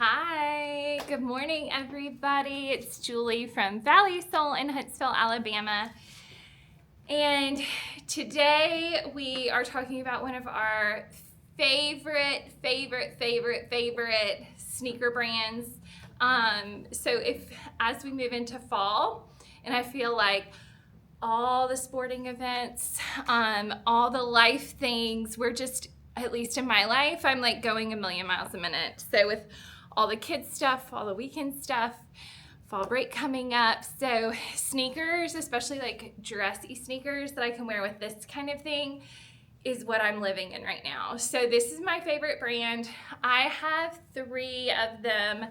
Hi, good morning everybody. It's Julie from Valley Soul in Huntsville, Alabama. And today we are talking about one of our favorite sneaker brands. As we move into fall, and I feel like all the sporting events, all the life things, we're just, at least in my life, I'm like going a million miles a minute. So with all the kids stuff, all the weekend stuff, fall break coming up. So sneakers, especially like dressy sneakers that I can wear with this kind of thing, is what I'm living in right now. So this is my favorite brand. I have 3 of them.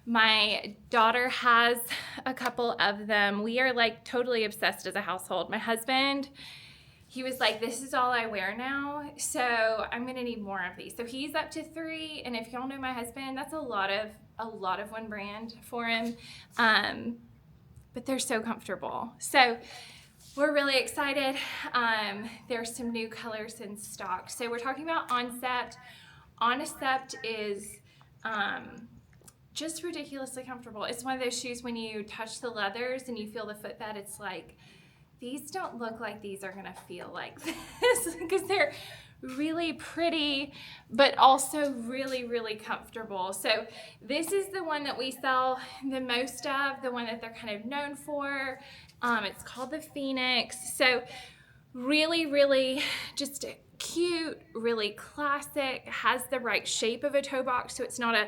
My daughter has a couple of them. We are like totally obsessed as a household. My husband, he was like, this is all I wear now, so I'm gonna need more of these. So he's up to 3, and if y'all know my husband, that's a lot of one brand for him. But they're so comfortable. So we're really excited. There's some new colors in stock. So we're talking about Oncept. Oncept is just ridiculously comfortable. It's one of those shoes when you touch the leathers and you feel the footbed, it's like, these don't look like these are gonna feel like this because they're really pretty, but also really comfortable. So this is the one that we sell the most of, the one that they're kind of known for. It's called the Phoenix. So really just cute, really classic, has the right shape of a toe box, so it's not a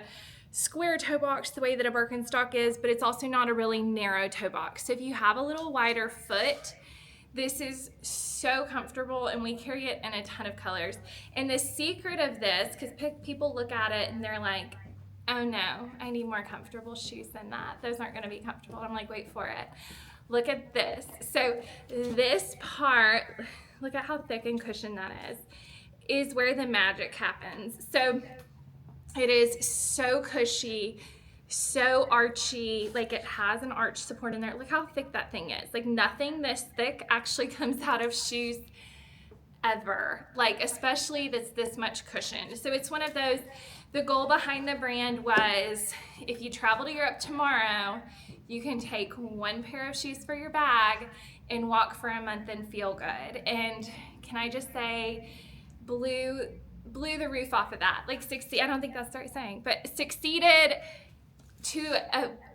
square toe box the way that a Birkenstock is, but it's also not a really narrow toe box. So if you have a little wider foot, this is so comfortable, and we carry it in a ton of colors. And the secret of this, because people look at it and they're like, oh no, I need more comfortable shoes than that. Those aren't gonna be comfortable. I'm like, wait for it. Look at this. So this part, look at how thick and cushioned that is where the magic happens. So it is so cushy, so archy, like it has an arch support in there. Look how thick that thing is. Like nothing this thick actually comes out of shoes ever, like especially that's this much cushioned. So it's one of those, the goal behind the brand was, if you travel to Europe tomorrow, you can take 1 pair of shoes for your bag and walk for a month and feel good. And can I just say, blew the roof off of that. Like I don't think that's the right saying, but succeeded to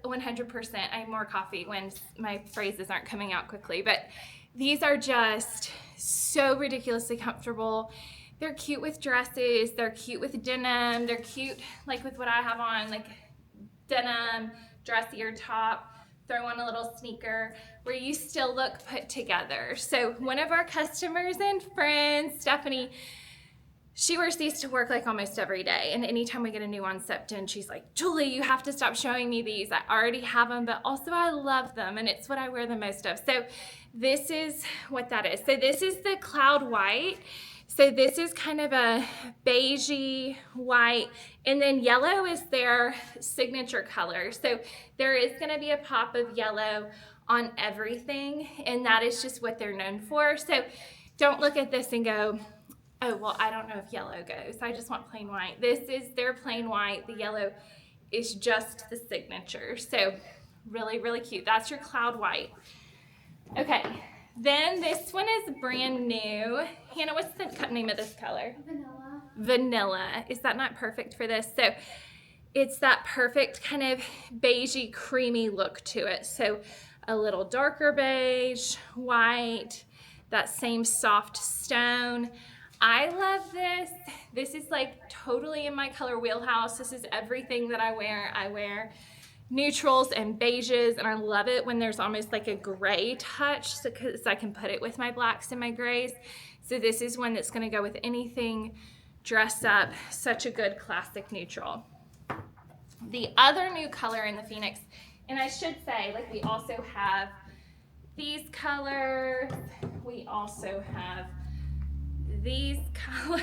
100%. I have more coffee when my phrases aren't coming out quickly, but these are just so ridiculously comfortable. They're cute with dresses, they're cute with denim, they're cute like with what I have on, like denim, dressier top, throw on a little sneaker where you still look put together. So one of our customers and friends, Stephanie, she wears these to work like almost every day, and anytime we get a new Oncept in, she's like, Julie, you have to stop showing me these. I already have them, but also I love them, and it's what I wear the most of. So this is what that is. So this is the cloud white. So this is kind of a beigey white, and then yellow is their signature color. So there is gonna be a pop of yellow on everything, and that is just what they're known for. So don't look at this and go, oh, well, I don't know if yellow goes. I just want plain white. This is their plain white. The yellow is just the signature. So really cute. That's your cloud white. Okay, then this one is brand new. Hannah, what's the name of this color? Vanilla. Vanilla. Is that not perfect for this? So it's that perfect kind of beigey, creamy look to it. So a little darker beige, white, that same soft stone. I love this. This is like totally in my color wheelhouse. This is everything that I wear. I wear neutrals and beiges, and I love it when there's almost like a gray touch because I can put it with my blacks and my grays. So this is one that's gonna go with anything, dress up, such a good classic neutral. The other new color in the Phoenix, and I should say, like we also have these colors, we also have these colors.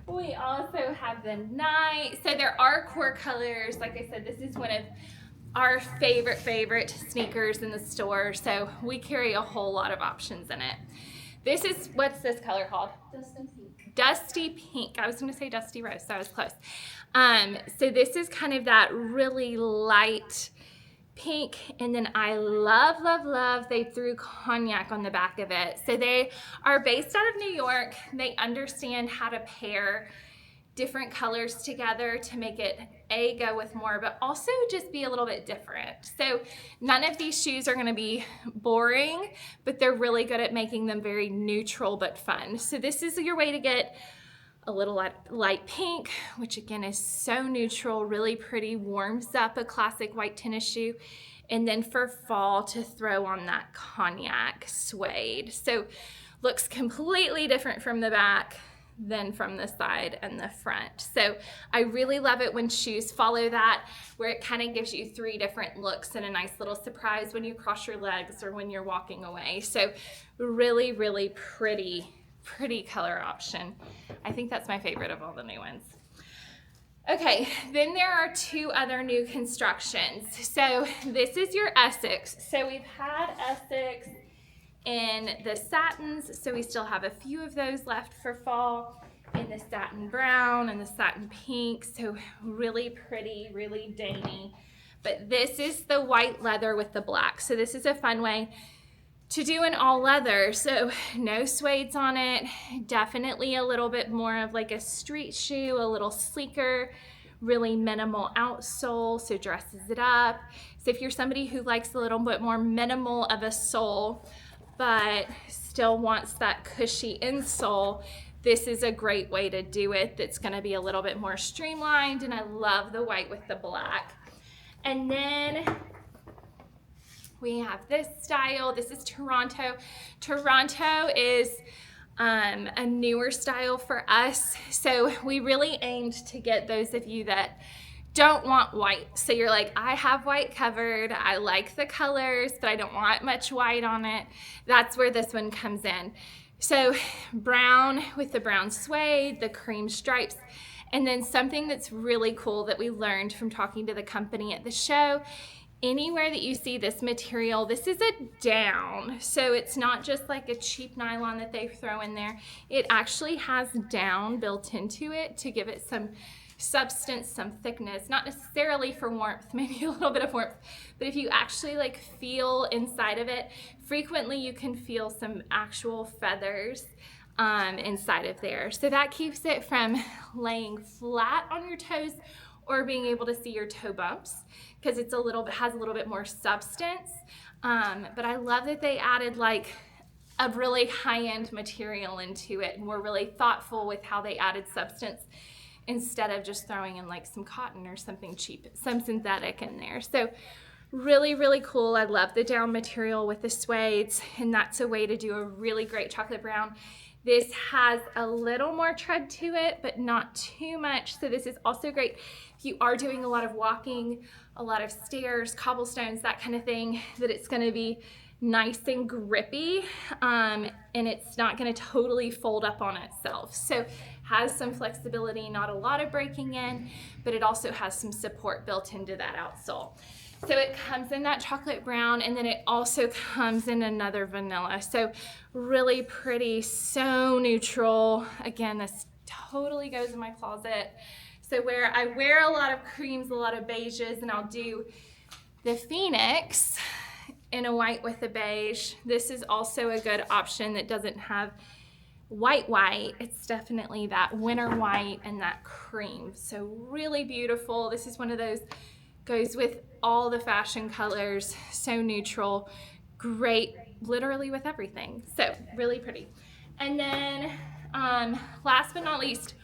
We also have the night. So there are core colors. Like I said, this is one of our favorite sneakers in the store. So we carry a whole lot of options in it. This is, what's this color called? Dustin Pink. dusty pink. I was going to say dusty rose, so I was close. So this is kind of that really light pink, and then I love they threw cognac on the back of it. So they are based out of New York. They understand how to pair different colors together to make it go with more, but also just be a little bit different. So none of these shoes are going to be boring, but they're really good at making them very neutral but fun. So this is your way to get a little light pink, which again is so neutral, really pretty, warms up a classic white tennis shoe. And then for fall to throw on that cognac suede. So looks completely different from the back than from the side and the front. So I really love it when shoes follow that, where it kind of gives you 3 different looks and a nice little surprise when you cross your legs or when you're walking away. So really pretty color option. I think that's my favorite of all the new ones. Okay, then there are 2 other new constructions. So this is your Essex. So we've had Essex in the satins, so we still have a few of those left for fall, in the satin brown and the satin pink, so really pretty, really dainty. But this is the white leather with the black. So this is a fun way to do an all leather. So no suedes on it, definitely a little bit more of like a street shoe, a little sleeker, really minimal outsole, so dresses it up. So if you're somebody who likes a little bit more minimal of a sole, but still wants that cushy insole, this is a great way to do it. That's gonna be a little bit more streamlined, and I love the white with the black. And then we have this style. This is Toronto. Toronto is a newer style for us. So we really aimed to get those of you that don't want white. So you're like, I have white covered. I like the colors, but I don't want much white on it. That's where this one comes in. So brown with the brown suede, the cream stripes, and then something that's really cool that we learned from talking to the company at the show. Anywhere that you see this material, this is a down. So it's not just like a cheap nylon that they throw in there. It actually has down built into it to give it some substance, some thickness, not necessarily for warmth, maybe a little bit of warmth, but if you actually like feel inside of it, frequently you can feel some actual feathers inside of there. So that keeps it from laying flat on your toes or being able to see your toe bumps, because it's has a little bit more substance. But I love that they added like a really high-end material into it, and were really thoughtful with how they added substance instead of just throwing in like some cotton or something cheap, some synthetic in there. So really cool. I love the down material with the suedes, and that's a way to do a really great chocolate brown. This has a little more tread to it, but not too much. So this is also great if you are doing a lot of walking, a lot of stairs, cobblestones, that kind of thing, that it's gonna be nice and grippy, and it's not gonna totally fold up on itself. So has some flexibility, not a lot of breaking in, but it also has some support built into that outsole. So it comes in that chocolate brown, and then it also comes in another vanilla. So really pretty, so neutral. Again, this totally goes in my closet. So where I wear a lot of creams, a lot of beiges, and I'll do the Phoenix in a white with a beige. This is also a good option that doesn't have white. It's definitely that winter white and that cream. So really beautiful. This is one of those, goes with all the fashion colors, so neutral, great, literally with everything. So really pretty. And then last but not least,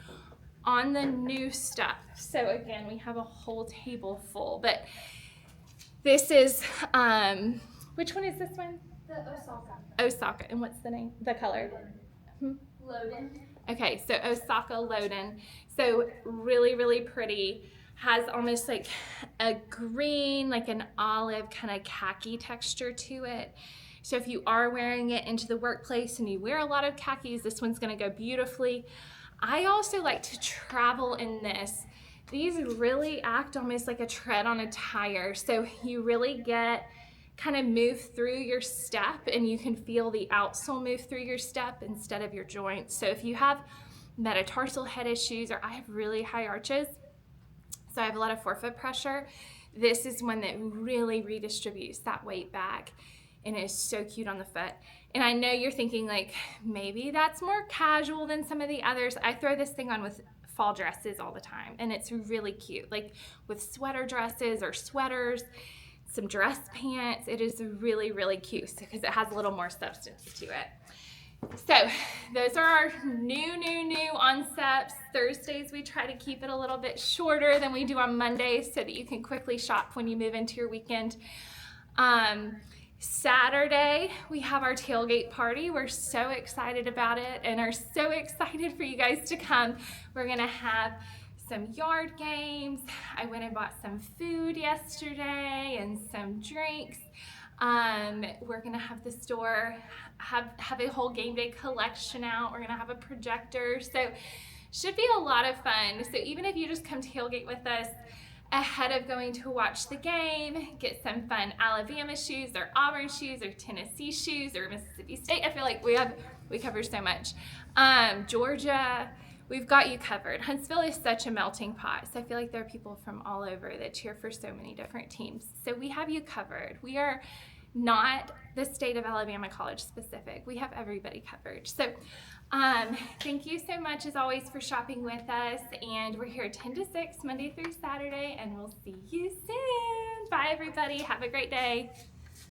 on the new stuff. So again, we have a whole table full, but this is, which one is this one? The Osaka. Osaka. And what's the name? The color? Loden. Okay, so Osaka Loden. So really pretty. Has almost like a green, like an olive kind of khaki texture to it. So if you are wearing it into the workplace and you wear a lot of khakis, this one's gonna go beautifully. I also like to travel in this. These really act almost like a tread on a tire. So you really get kind of move through your step, and you can feel the outsole move through your step instead of your joints. So if you have metatarsal head issues, or I have really high arches, so I have a lot of forefoot pressure, this is one that really redistributes that weight back and is so cute on the foot. And I know you're thinking like, maybe that's more casual than some of the others. I throw this thing on with fall dresses all the time, and it's really cute, like with sweater dresses or sweaters, some dress pants. It is really, really cute because it has a little more substance to it. So those are our new Oncepts. Thursdays we try to keep it a little bit shorter than we do on Mondays so that you can quickly shop when you move into your weekend. Saturday we have our tailgate party. We're so excited about it and are so excited for you guys to come. We're gonna have some yard games. I went and bought some food yesterday and some drinks. We're gonna have the store have a whole game day collection out. We're gonna have a projector, so should be a lot of fun. So even if you just come tailgate with us ahead of going to watch the game, get some fun Alabama shoes or Auburn shoes or Tennessee shoes or Mississippi State. I feel like we cover so much. Georgia, we've got you covered. Huntsville is such a melting pot, so I feel like there are people from all over that cheer for so many different teams. So we have you covered. We are not the state of Alabama College specific. We have everybody covered. So thank you so much as always for shopping with us, and we're here 10 to 6 Monday through Saturday, and we'll see you soon. Bye everybody. Have a great day.